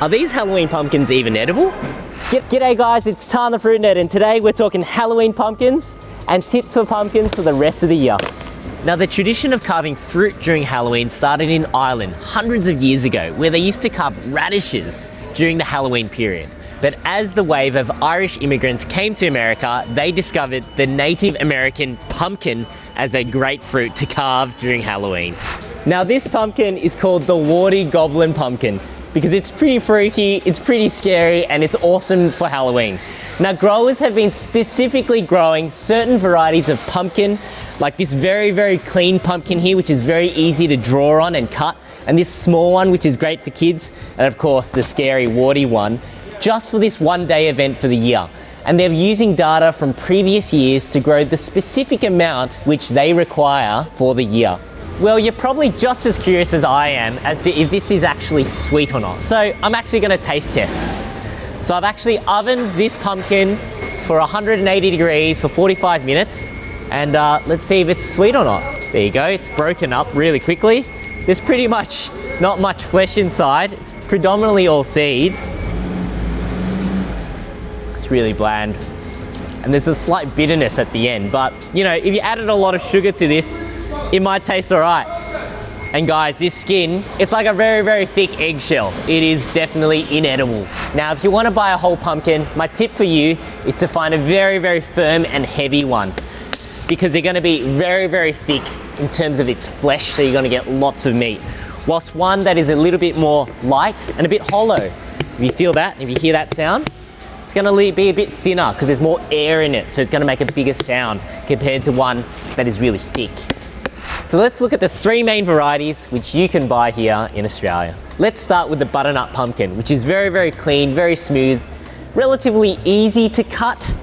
Are these Halloween pumpkins even edible? G'day guys, it's Thanh the Fruit Nerd, and today we're talking Halloween pumpkins and tips for pumpkins for the rest of the year. Now, the tradition of carving fruit during Halloween started in Ireland hundreds of years ago, where they used to carve radishes during the Halloween period. But as the wave of Irish immigrants came to America, they discovered the Native American pumpkin as a great fruit to carve during Halloween. Now, this pumpkin is called the warty goblin pumpkin because it's pretty freaky, it's pretty scary, and it's awesome for Halloween. Now, growers have been specifically growing certain varieties of pumpkin, like this very, very clean pumpkin here, which is very easy to draw on and cut, and this small one, which is great for kids, and of course, the scary warty one, just for this one-day event for the year. And they're using data from previous years to grow the specific amount which they require for the year. Well, you're probably just as curious as I am as to if this is actually sweet or not. So I'm actually gonna taste test. So I've actually ovened this pumpkin for 180 degrees for 45 minutes, and let's see if it's sweet or not. There you go, it's broken up really quickly. There's pretty much not much flesh inside. It's predominantly all seeds. It's really bland. And there's a slight bitterness at the end, but you know, if you added a lot of sugar to this, it might taste all right. And guys, this skin, it's like a very, very thick eggshell. It is definitely inedible. Now, if you want to buy a whole pumpkin, my tip for you is to find a very, very firm and heavy one, because they're going to be very, very thick in terms of its flesh, so you're going to get lots of meat. Whilst one that is a little bit more light and a bit hollow. If you feel that, if you hear that sound, it's going to be a bit thinner because there's more air in it, so it's going to make a bigger sound compared to one that is really thick. So let's look at the three main varieties which you can buy here in Australia. Let's start with the butternut pumpkin, which is very, very clean, very smooth, relatively easy to cut,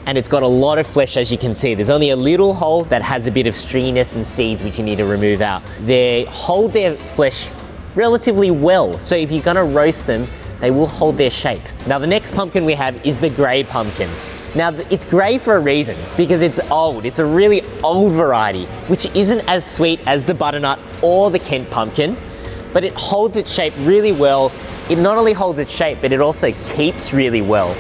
and it's got a lot of flesh, as you can see. There's only a little hole that has a bit of stringiness and seeds which you need to remove out. They hold their flesh relatively well, so if you're going to roast them, they will hold their shape. Now, the next pumpkin we have is the grey pumpkin. Now, it's grey for a reason, because it's old. It's a really old variety, which isn't as sweet as the butternut or the Kent pumpkin, but it holds its shape really well. It not only holds its shape, but it also keeps really well.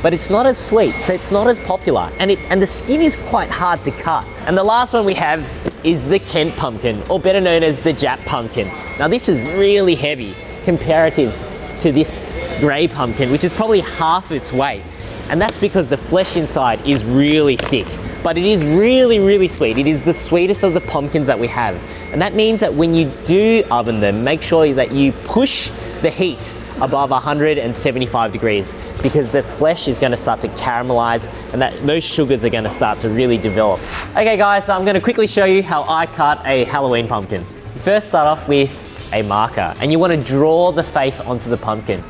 But it's not as sweet, so it's not as popular, and the skin is quite hard to cut. And the last one we have is the Kent pumpkin, or better known as the Jap pumpkin. Now, this is really heavy comparative to this grey pumpkin, which is probably half its weight. And that's because the flesh inside is really thick, but it is really, really sweet. It is the sweetest of the pumpkins that we have. And that means that when you do oven them, make sure that you push the heat above 175 degrees, because the flesh is going to start to caramelize, and those sugars are going to start to really develop. Okay guys, so I'm going to quickly show you how I cut a Halloween pumpkin. You first start off with a marker, and you want to draw the face onto the pumpkin.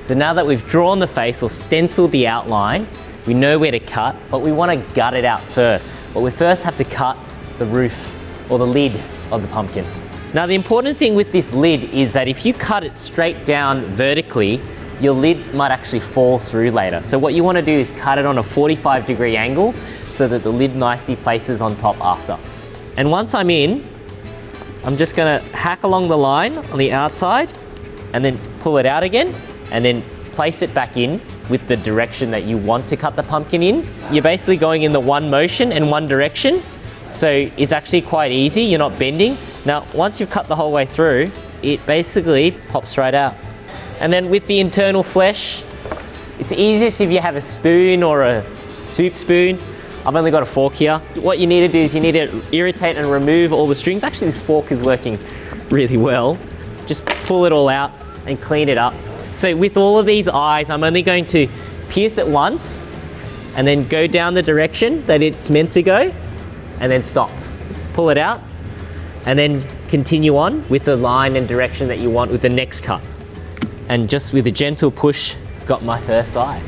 So now that we've drawn the face or stenciled the outline, we know where to cut, but we want to gut it out first. But we first have to cut the roof or the lid of the pumpkin. Now, the important thing with this lid is that if you cut it straight down vertically, your lid might actually fall through later. So what you want to do is cut it on a 45-degree angle so that the lid nicely places on top after. And once I'm in, I'm just going to hack along the line on the outside and then pull it out again, and then place it back in with the direction that you want to cut the pumpkin in. You're basically going in the one motion and one direction, so it's actually quite easy, you're not bending. Now, once you've cut the whole way through, it basically pops right out. And then with the internal flesh, it's easiest if you have a spoon or a soup spoon. I've only got a fork here. What you need to do is you need to irritate and remove all the strings. Actually, this fork is working really well. Just pull it all out and clean it up. So with all of these eyes, I'm only going to pierce it once and then go down the direction that it's meant to go, and then stop. Pull it out and then continue on with the line and direction that you want with the next cut. And just with a gentle push, got my first eye.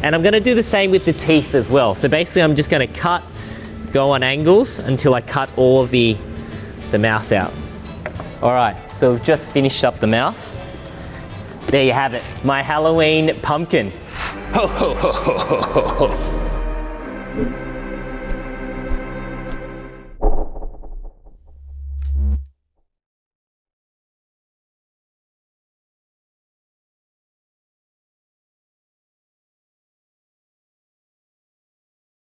And I'm gonna do the same with the teeth as well. So basically I'm just gonna cut, go on angles until I cut all of the mouth out. All right, so we've just finished up the mouth. There you have it, my Halloween pumpkin. Ho, ho, ho, ho, ho, ho.